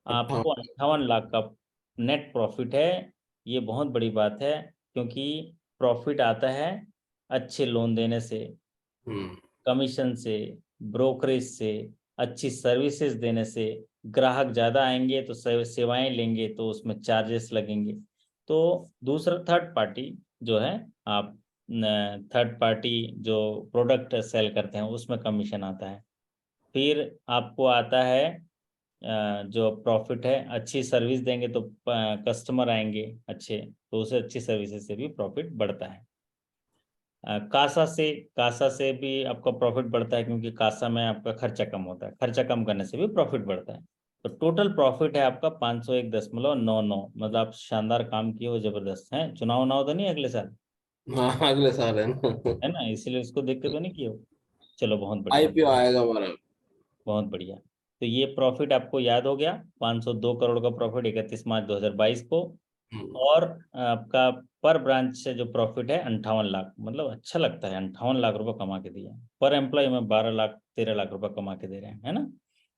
आपको 58। 58 लाख का नेट प्रॉफिट है। ये बहुत बड़ी बात है, क्योंकि प्रॉफिट आता है अच्छे लोन देने से, हम्म। कमीशन से, ब्रोकरेज से, अच्छी सर्विसेज देने से। ग्राहक ज़्यादा आएंगे तो सेवाएं लेंगे तो उसमें चार्जेस लगेंगे। तो दूसरा थर्ड पार्टी जो है, आप थर्ड पार्टी जो प्रोडक्ट सेल करते हैं उसमें कमीशन आता है। फिर आपको आता है जो प्रॉफिट है, अच्छी सर्विस देंगे तो कस्टमर आएंगे अच्छे, तो उसे अच्छी सर्विसेज से भी प्रॉफिट बढ़ता है। कासा से भी आपका प्रॉफिट बढ़ता है, क्योंकि कासा में आपका खर्चा कम होता है, खर्चा कम करने से भी प्रॉफिट बढ़ता है। तो टोटल प्रॉफिट है आपका 501.99, मतलब आप शानदार काम किए हो, जबरदस्त है। चुनाव तो नहीं अगले साल, हाँ अगले साल है ना। है ना, इसीलिए उसको देख के तो नहीं किए हो। चलो बहुत बढ़िया, आईपीओ आएगा हमारा। बहुत बढ़िया। तो ये प्रॉफिट आपको याद हो गया, 502 करोड़ का प्रॉफिट 31 मार्च 2022 को। और आपका पर ब्रांच से जो प्रॉफिट है 58 लाख, मतलब अच्छा लगता है, 58 लाख रुपए कमा के दिया। पर एम्प्लॉय में 12 लाख 13 लाख रुपए कमा के दे रहे हैं, है ना।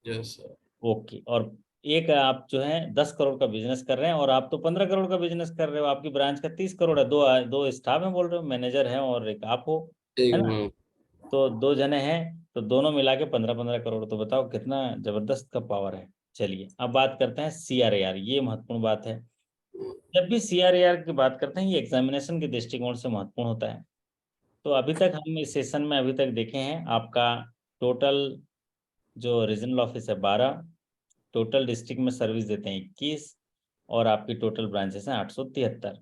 Yes sir. ओके। और एक आप जो है 10 करोड़ का बिजनेस कर रहे हैं, और आप तो 15 करोड़ का बिजनेस कर रहे हो, आपकी ब्रांच का 30 करोड़ है, दो स्टाफ है बोल रहे हो, मैनेजर है और एक आप हो, है ना। तो 2 जने हैं, तो दोनों मिला के 15-15 करोड़। तो बताओ कितना जबरदस्त का पावर है। चलिए अब बात करते हैं CRAR, ये महत्वपूर्ण बात है। जब भी CRAR की बात करते हैं, ये एग्जामिनेशन के दृष्टिकोण से महत्वपूर्ण होता है। तो अभी तक हम इस सेशन में अभी तक देखे हैं, आपका टोटल जो रीजनल ऑफिस है 12, टोटल डिस्ट्रिक्ट में सर्विस देते हैं 21, और आपकी टोटल ब्रांचेस हैं 873।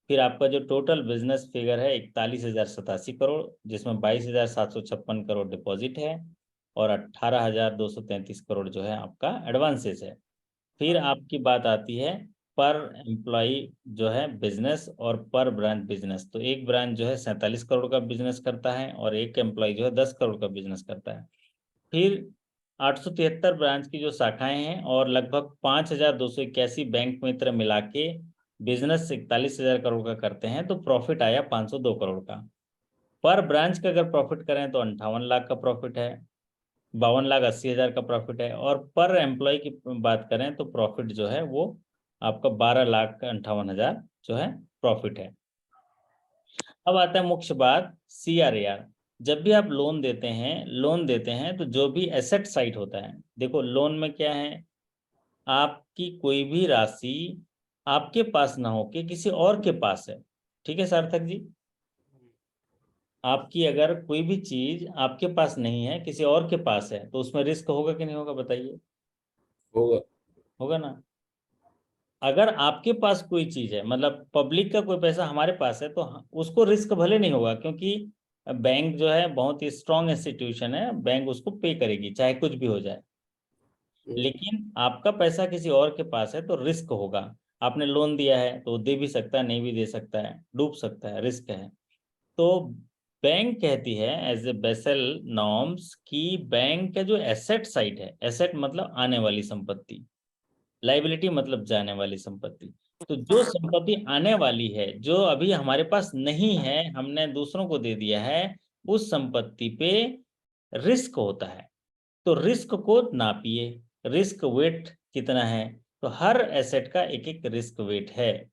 फिर आपका जो टोटल बिजनेस फिगर है 41,087 करोड़, जिसमें 22,756 करोड़ डिपॉजिट है, और 18,233 करोड़ जो है आपका एडवांसेस है। फिर आपकी बात आती है पर एम्प्लॉय जो है बिजनेस और पर ब्रांच बिजनेस। तो एक ब्रांच जो है 47 करोड़ का बिजनेस करता है, और एक एम्प्लॉय जो है 10 करोड़ का बिजनेस करता है। फिर 873 ब्रांच की जो शाखाएं हैं, और लगभग 5,281 बैंक मित्र मिला के बिजनेस 41,000 करोड़ का करते हैं, तो प्रॉफिट आया 502 करोड़ का। पर ब्रांच का अगर प्रॉफिट करें तो 58 लाख का प्रॉफिट है, 52,80,000 का प्रॉफिट है। और पर एम्प्लॉय की बात करें तो प्रॉफिट जो है वो आपका 12,58,000 जो है प्रॉफिट है। अब आता है मुख्य बात, CRAR। जब भी आप लोन देते हैं तो जो भी एसेट साइट होता है, देखो लोन में क्या है, आपकी कोई भी राशि आपके पास ना हो के किसी और के पास है। ठीक है सार्थक जी, आपकी अगर कोई भी चीज आपके पास नहीं है, किसी और के पास है, तो उसमें रिस्क होगा कि नहीं होगा, बताइए। होगा। होगा ना। अगर आपके पास कोई चीज है, मतलब पब्लिक का कोई पैसा हमारे पास है, तो उसको रिस्क भले नहीं होगा, क्योंकि बैंक जो है बहुत ही स्ट्रांग इंस्टीट्यूशन है, बैंक उसको पे करेगी चाहे कुछ भी हो जाए। लेकिन आपका पैसा किसी और के पास है तो रिस्क होगा। आपने लोन दिया है तो दे भी सकता है, नहीं भी दे सकता है, डूब सकता है, रिस्क है। तो बैंक कहती है एज ए बेसल नॉर्म्स की बैंक का जो एसेट साइड है, एसेट मतलब आने वाली संपत्ति, लाइबिलिटी मतलब जाने वाली संपत्ति। तो जो संपत्ति आने वाली है, जो अभी हमारे पास नहीं है, हमने दूसरों को दे दिया है, उस संपत्ति पे रिस्क होता है। तो रिस्क को नापिए, रिस्क वेट कितना है। तो हर एसेट का एक एक रिस्क वेट है।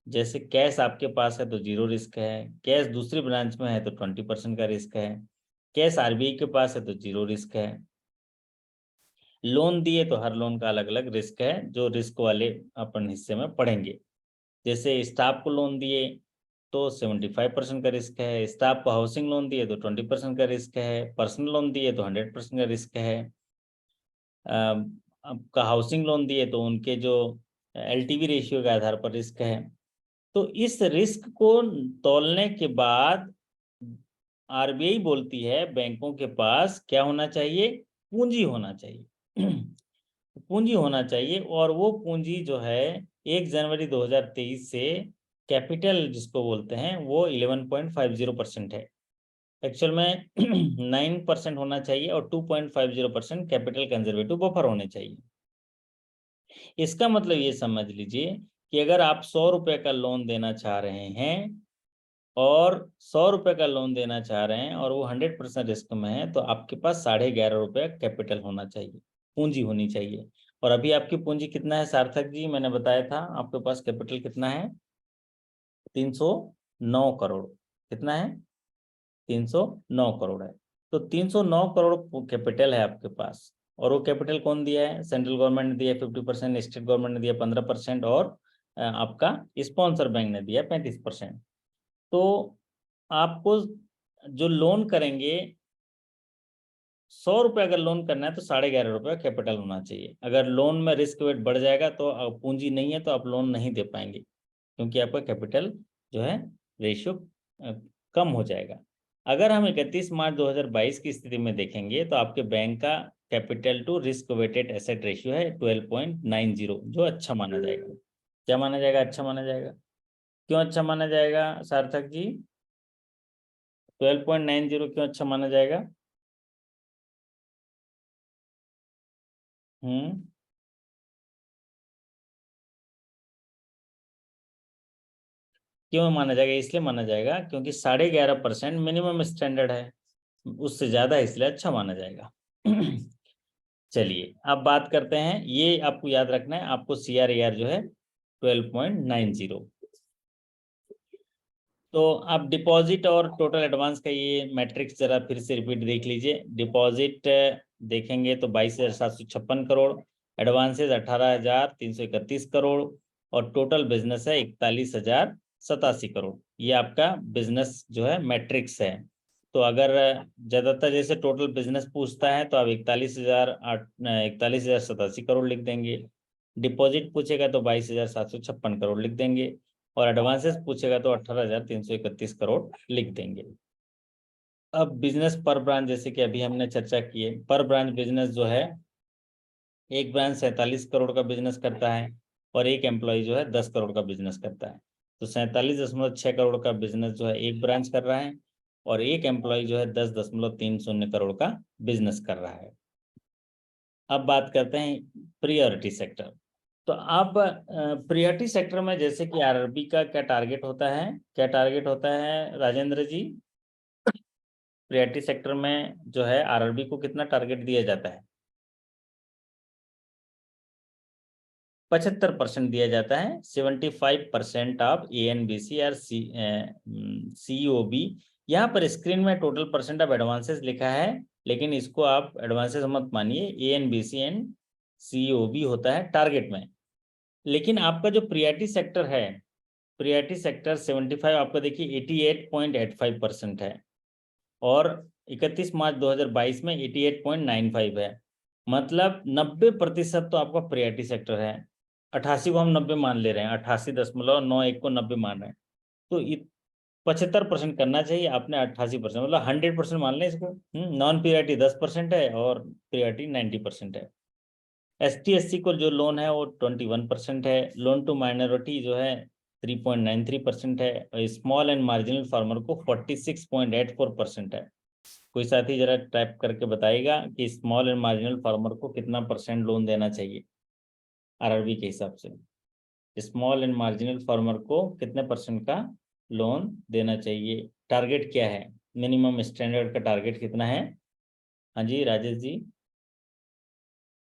जैसे कैश आपके पास है तो 0 रिस्क है, कैश दूसरी ब्रांच में है तो 20% का रिस्क है, कैश RBI के पास है तो 0 रिस्क है। लोन दिए तो हर लोन का अलग अलग रिस्क है, जो रिस्क वाले अपन हिस्से में पढ़ेंगे। जैसे स्टाफ को लोन दिए तो 75% का रिस्क है, स्टाफ को हाउसिंग लोन दिए तो 20% का रिस्क है, पर्सनल लोन दिए तो 100% का रिस्क है। आपका हाउसिंग लोन दिए तो उनके जो LTV रेशियो के आधार पर रिस्क है। तो इस रिस्क को तौलने के बाद RBI बोलती है बैंकों के पास क्या होना चाहिए, पूंजी होना चाहिए। पूंजी होना चाहिए, और वो पूंजी जो है 1 जनवरी 2023 से कैपिटल जिसको बोलते हैं वो 11.50% है। एक्चुअल में 9% होना चाहिए, और 2.50% कैपिटल कंजर्वेटिव बफर होने चाहिए। इसका मतलब ये समझ लीजिए कि अगर आप 100 रुपए का लोन देना चाह रहे हैं, और 100 रुपए का लोन देना चाह रहे हैं, और वो 100% रिस्क में है, तो आपके पास 11.5 रुपए कैपिटल होना चाहिए, पूंजी होनी चाहिए। और अभी आपकी पूंजी कितना है सार्थक जी, मैंने बताया था आपके पास कैपिटल कितना है, 309 करोड़। कितना है, 309 करोड़ है। तो 309 करोड़ कैपिटल है आपके पास। और वो कैपिटल कौन दिया है, सेंट्रल गवर्नमेंट ने दिया 50%, स्टेट गवर्नमेंट ने दिया 15%, और आपका स्पॉन्सर बैंक ने दिया 35%। तो आपको जो लोन करेंगे 100 रुपये अगर लोन करना है तो 11.5 रुपये कैपिटल होना चाहिए। अगर लोन में रिस्क वेट बढ़ जाएगा तो पूंजी नहीं है तो आप लोन नहीं दे पाएंगे, क्योंकि आपका कैपिटल जो है रेशियो कम हो जाएगा। अगर हम 31 मार्च 2022 की स्थिति में देखेंगे तो आपके बैंक का capital to risk weighted asset ratio है 12.90, जो अच्छा माना जाएगा। क्या माना जाएगा? अच्छा माना जाएगा। क्यों अच्छा माना जाएगा सार्थक जी? 12.90 क्यों अच्छा माना जाएगा? क्यों माना जाएगा? इसलिए माना जाएगा क्योंकि 11.5% मिनिमम स्टैंडर्ड है, उससे ज्यादा इसलिए अच्छा माना जाएगा। चलिए अब बात करते हैं, ये आपको याद रखना है, आपको CRAR जो है 12.90। तो आप डिपॉजिट और टोटल एडवांस का ये मैट्रिक्स जरा फिर से रिपीट देख लीजिए। डिपॉजिट देखेंगे तो 22,756 करोड़, एडवांसेज 18,331 करोड़, और टोटल बिजनेस है 41,087 करोड़। ये आपका बिजनेस जो है मैट्रिक्स है। तो अगर ज्यादातर जैसे टोटल बिजनेस पूछता है तो आप 41,087 करोड़ लिख देंगे। डिपॉजिट पूछेगा तो 22,756 करोड़ लिख देंगे, और एडवांसेस पूछेगा तो 18,331 करोड़ लिख देंगे। अब बिजनेस पर ब्रांच, जैसे कि अभी हमने चर्चा की है, पर ब्रांच बिजनेस जो है, एक ब्रांच 47 करोड़ का बिजनेस करता है और एक एम्प्लॉय जो है 10 करोड़ का बिजनेस करता है। तो 47.6 करोड़ का बिजनेस जो है एक ब्रांच कर रहा है, और एक एम्प्लॉय जो है 10.30 करोड़ का बिजनेस कर रहा है। अब बात करते हैं प्रियोरिटी सेक्टर। तो आप प्रियोरिटी सेक्टर में जैसे कि आरआरबी का क्या टारगेट होता है? क्या टारगेट होता है राजेंद्र जी? प्रियोरिटी सेक्टर में जो है आरआरबी को कितना टारगेट दिया जाता है? 75% दिया जाता है। 75% ऑफ ANBC और COB। यहाँ पर स्क्रीन में टोटल परसेंट ऑफ एडवांसेस लिखा है, लेकिन इसको आप एडवांसेस मत मानिए, ANBC एंड COB होता है टारगेट में। लेकिन आपका जो प्रियोरिटी सेक्टर है, प्रियोरिटी सेक्टर 75 आपका देखिए 88.85% है, और 31 मार्च 2022 में 88.95 है। मतलब 90% तो आपका प्रियोरिटी सेक्टर है। 88 को हम 90 मान ले रहे हैं, 88.91 को 90 मान रहे हैं, तो 75% करना चाहिए आपने। 88% मतलब 100% मान लें इसको। नॉन प्रियोरिटी 10% है और प्रियोरिटी 90% है। ST/SC को जो लोन है वो 21% है। लोन टू माइनॉरिटी जो है 3.93% है, और स्मॉल एंड मार्जिनल फार्मर को 46.84% है। कोई साथी जरा टाइप करके बताएगा कि स्मॉल एंड मार्जिनल फार्मर को कितना परसेंट लोन देना चाहिए आरआरबी के हिसाब से? स्मॉल एंड मार्जिनल फार्मर को कितने परसेंट का लोन देना चाहिए? टारगेट क्या है? मिनिमम स्टैंडर्ड का टारगेट कितना है? हाँ जी राजेश जी।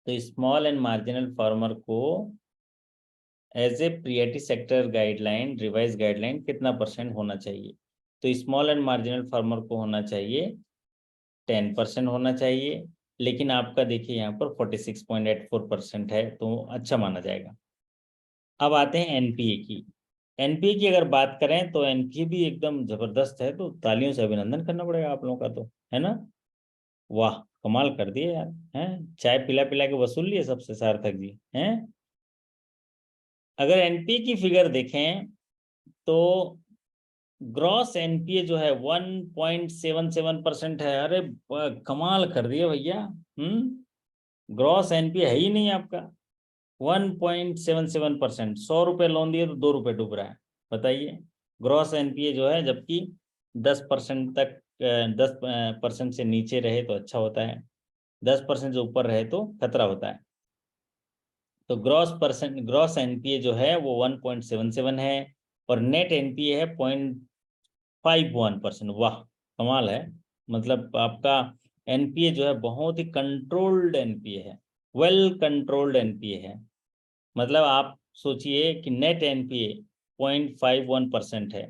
तो स्मॉल एंड मार्जिनल फार्मर को as a priority sector guideline, revise guideline, कितना परसेंट होना चाहिए? तो स्मॉल एंड मार्जिनल फार्मर को होना चाहिए 10% होना चाहिए, लेकिन आपका देखिए यहाँ पर 46.84% है, तो अच्छा माना जाएगा। अब आते हैं एनपीए की। एनपीए की अगर बात करें तो एनपीए भी एकदम जबरदस्त है, तो तालियों से अभिनंदन करना पड़ेगा आप लोगों का, तो है ना? वाह, कमाल कर दिए यार, हैं? चाय पिला पिला के वसूल लिए सबसे सार्थक जी, हैं? अगर एनपीए की फिगर देखें तो ग्रॉस एनपीए जो है 1.77% है। अरे कमाल कर दिए भैया। ग्रॉस एनपीए है ही नहीं आपका। 1.77%, 100 रुपये लोन दिए तो 2 रुपये डूब रहा है, बताइए। ग्रॉस एनपीए जो है, जबकि 10% तक, 10% से नीचे रहे तो अच्छा होता है, 10% से ऊपर रहे तो खतरा होता है। तो ग्रॉस एनपीए जो है वो 1.77 है, और नेट एनपीए है 0.51%। वाह, कमाल है। मतलब आपका एनपीए जो है बहुत ही कंट्रोल्ड एनपीए है, वेल कंट्रोल्ड एनपीए है। मतलब आप सोचिए कि नेट एनपीए 0.51% है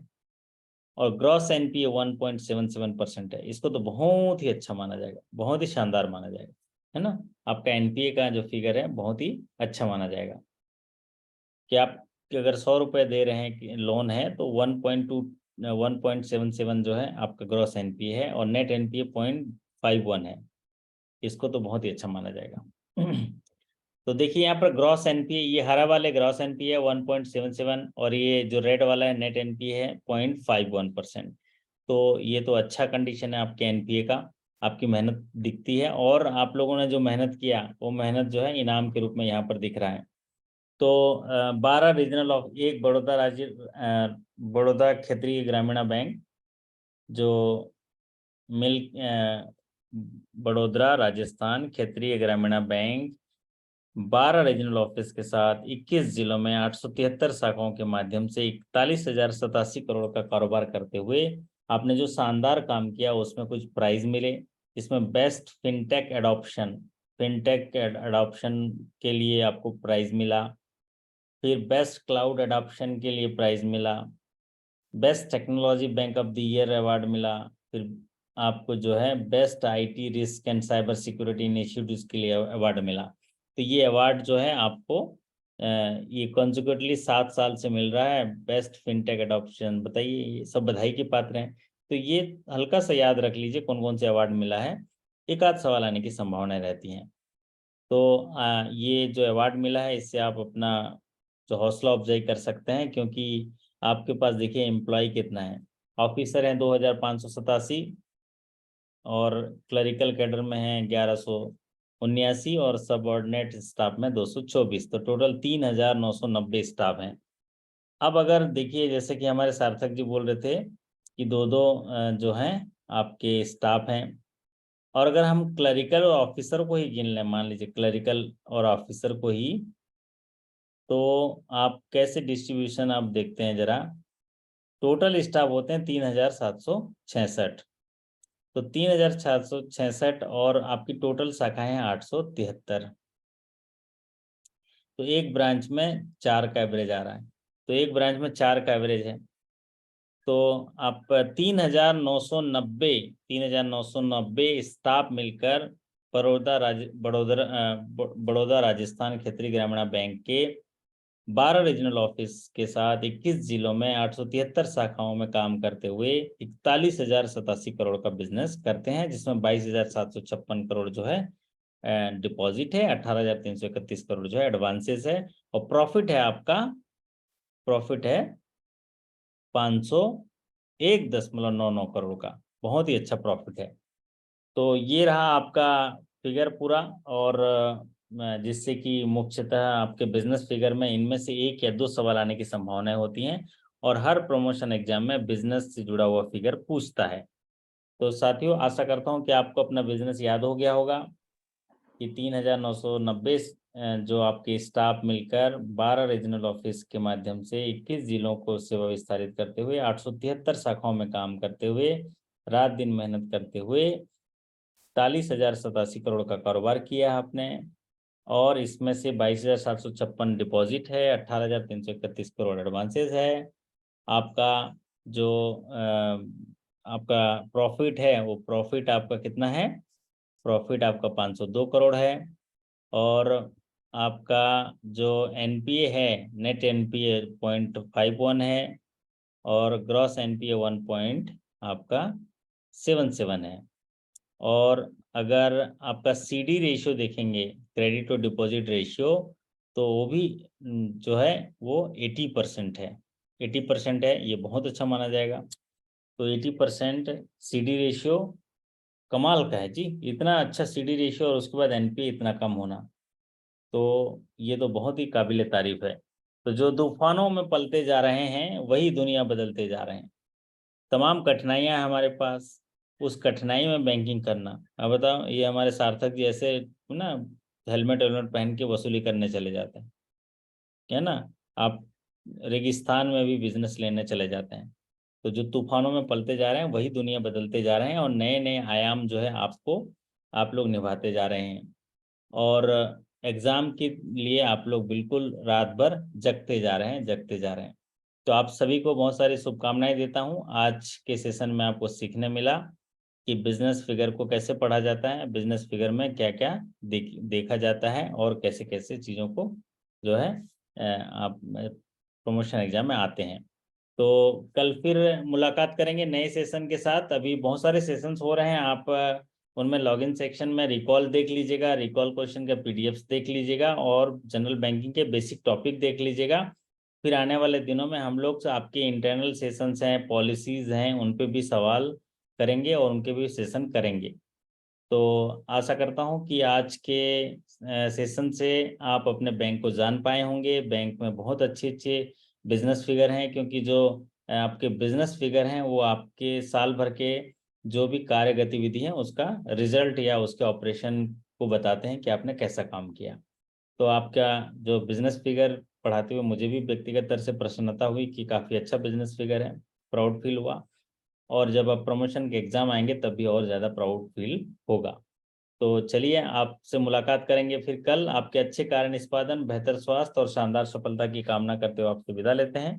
और ग्रॉस एनपीए 1.77% है, इसको तो बहुत ही अच्छा माना जाएगा, बहुत ही शानदार माना जाएगा, है ना? आपका एनपीए का जो फिगर है बहुत ही अच्छा माना जाएगा। क्या आप कि अगर 100 रुपये दे रहे हैं कि लोन है तो 1.77 जो है आपका ग्रॉस एनपीए है और नेट एनपीए 0.51 है। इसको तो बहुत ही अच्छा माना जाएगा। तो देखिए यहाँ पर ग्रॉस एनपीए, ये हरा वाले ग्रॉस एनपीए है 1.77 और ये जो रेड वाला है नेट एनपीए है 0.51%। तो ये तो अच्छा कंडीशन है आपके एनपीए का, आपकी मेहनत दिखती है और आप लोगों ने जो मेहनत किया वो मेहनत जो है इनाम के रूप में यहाँ पर दिख रहा है। तो 12 रीजनल ऑफ एक बड़ौदा राज्य बड़ौदा क्षेत्रीय ग्रामीण बैंक जो बड़ोदरा राजस्थान क्षेत्रीय ग्रामीण बैंक 12 रीजनल ऑफिस के साथ 21 जिलों में 873 शाखाओं के माध्यम से 41,087 करोड़ का कारोबार करते हुए आपने जो शानदार काम किया उसमें कुछ प्राइज मिले। इसमें बेस्ट फिनटेक एडॉप्शन के लिए आपको प्राइज मिला, फिर बेस्ट क्लाउड एडॉप्शन के लिए प्राइज मिला, best technology bank of the year award मिला, फिर आपको जो है best IT risk and cyber security initiatives के लिए अवार्ड मिला। तो ये अवार्ड जो है आपको ये कॉन्जिक्यूटिवली 7 साल से मिल रहा है। बेस्ट फिनटेक एडॉप्शन, बताइए, ये सब बधाई के पात्र हैं। तो ये हल्का सा याद रख लीजिए कौन कौन से अवार्ड मिला है, एक आध सवाल आने की संभावनाएं रहती हैं। तो ये जो अवार्ड मिला है इससे आप अपना जो हौसला अफजाई कर सकते हैं, क्योंकि आपके पास देखिए एम्प्लॉय कितना है, ऑफिसर हैं 2,587 और क्लरिकल कैडर में हैं 1179 और सबऑर्डिनेट स्टाफ में 224, तो टोटल 3,990 स्टाफ हैं। अब अगर देखिए जैसे कि हमारे सार्थक जी बोल रहे थे कि दो दो जो हैं आपके स्टाफ हैं, और अगर हम क्लरिकल और ऑफिसर को ही गिन लें, मान लीजिए क्लरिकल और ऑफिसर को ही, तो आप कैसे डिस्ट्रीब्यूशन आप देखते हैं जरा। टोटल स्टाफ होते हैं 3,766, तो 3,766 और आपकी टोटल शाखाएं हैं 873। तो एक ब्रांच में 4 का एवरेज आ रहा है, तो एक ब्रांच में 4 का एवरेज है, तो आप 3,990 स्टाफ मिलकर बड़ौदा राजस्थान क्षेत्रीय ग्रामीण बैंक के 12 रीजनल ऑफिस के साथ 21 जिलों में 873 शाखाओं में काम करते हुए 41,087 करोड़ का बिजनेस करते हैं, जिसमें 22,756 करोड़ जो है डिपॉजिट है, 18,331 करोड़ जो है एडवांसेस है, और प्रॉफिट है आपका, प्रॉफिट है 501.99 करोड़ का, बहुत ही अच्छा प्रॉफिट है। तो ये रहा आपका फिगर पूरा, और जिससे कि मुख्यतः आपके बिजनेस फिगर में इनमें से एक या दो सवाल आने की संभावनाएं होती हैं, और हर प्रमोशन एग्जाम में बिजनेस से जुड़ा हुआ फिगर पूछता है। तो साथियों, आशा करता हूं कि आपको अपना बिजनेस याद हो गया होगा कि 3,990 जो आपके स्टाफ मिलकर 12 रीजनल ऑफिस के माध्यम से 21 जिलों को सेवा विस्तारित करते हुए 873 शाखाओं में काम करते हुए रात दिन मेहनत करते हुए 41,087 करोड़ का कारोबार किया है आपने, और इसमें से 22,756 डिपॉजिट है, 18,331 करोड़ एडवांसेस है। आपका जो आपका प्रॉफिट है वो प्रॉफिट आपका कितना है, प्रॉफिट आपका 502 करोड़ है, और आपका जो एनपीए है नेट एनपीए 0.51 है, और ग्रॉस एनपीए 1 पॉइंट आपका 77 है। और अगर आपका सीडी रेशियो देखेंगे, क्रेडिट और डिपॉजिट रेशियो, तो वो भी जो है वो 80% है, 80% है, ये बहुत अच्छा माना जाएगा। तो 80% सीडी रेशियो कमाल का है जी, इतना अच्छा सीडी रेशियो और उसके बाद एनपीए इतना कम होना, तो ये तो बहुत ही काबिल तारीफ है। तो जो तूफानों में पलते जा रहे हैं वही दुनिया बदलते जा रहे हैं। तमाम कठिनाइयां हैं हमारे पास, उस कठिनाई में बैंकिंग करना। अब बताओ, ये हमारे सार्थक जी ऐसे ना हेलमेट वेलमेट पहन के वसूली करने चले जाते हैं, क्या ना, आप रेगिस्तान में भी बिजनेस लेने चले जाते हैं। तो जो तूफानों में पलते जा रहे हैं वही दुनिया बदलते जा रहे हैं, और नए नए आयाम जो है आपको आप लोग निभाते जा रहे हैं, और एग्जाम के लिए आप लोग बिल्कुल रात भर जगते जा रहे हैं, जगते जा रहे हैं। तो आप सभी को बहुत सारी शुभकामनाएं देता हूं। आज के सेशन में आपको सीखने मिला कि बिजनेस फिगर को कैसे पढ़ा जाता है, बिजनेस फिगर में क्या क्या देखा जाता है, और कैसे कैसे चीज़ों को जो है आप प्रमोशन एग्जाम में आते हैं। तो कल फिर मुलाकात करेंगे नए सेशन के साथ। अभी बहुत सारे सेशंस हो रहे हैं, आप उनमें लॉगिन सेक्शन में रिकॉल देख लीजिएगा, रिकॉल क्वेश्चन का पीडीएफ्स देख लीजिएगा और जनरल बैंकिंग के बेसिक टॉपिक देख लीजिएगा। फिर आने वाले दिनों में हम लोग आपके इंटरनल सेशंस हैं, पॉलिसीज हैं, उन पे भी सवाल करेंगे और उनके भी सेशन करेंगे। तो आशा करता हूं कि आज के सेशन से आप अपने बैंक को जान पाए होंगे। बैंक में बहुत अच्छे अच्छे बिजनेस फिगर हैं, क्योंकि जो आपके बिजनेस फिगर हैं वो आपके साल भर के जो भी कार्य गतिविधि है उसका रिजल्ट या उसके ऑपरेशन को बताते हैं कि आपने कैसा काम किया। तो आपका जो बिजनेस फिगर पढ़ाते हुए मुझे भी व्यक्तिगत तरह से प्रसन्नता हुई कि काफ़ी अच्छा बिजनेस फिगर है, प्राउड फील हुआ। और जब आप प्रमोशन के एग्जाम आएंगे तब भी और ज़्यादा प्राउड फील होगा। तो चलिए, आपसे मुलाकात करेंगे फिर कल। आपके अच्छे कार्य निष्पादन, बेहतर स्वास्थ्य और शानदार सफलता की कामना करते हुए आपसे विदा लेते हैं।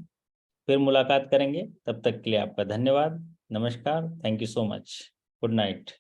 फिर मुलाकात करेंगे, तब तक के लिए आपका धन्यवाद। नमस्कार, thank you so much, good night.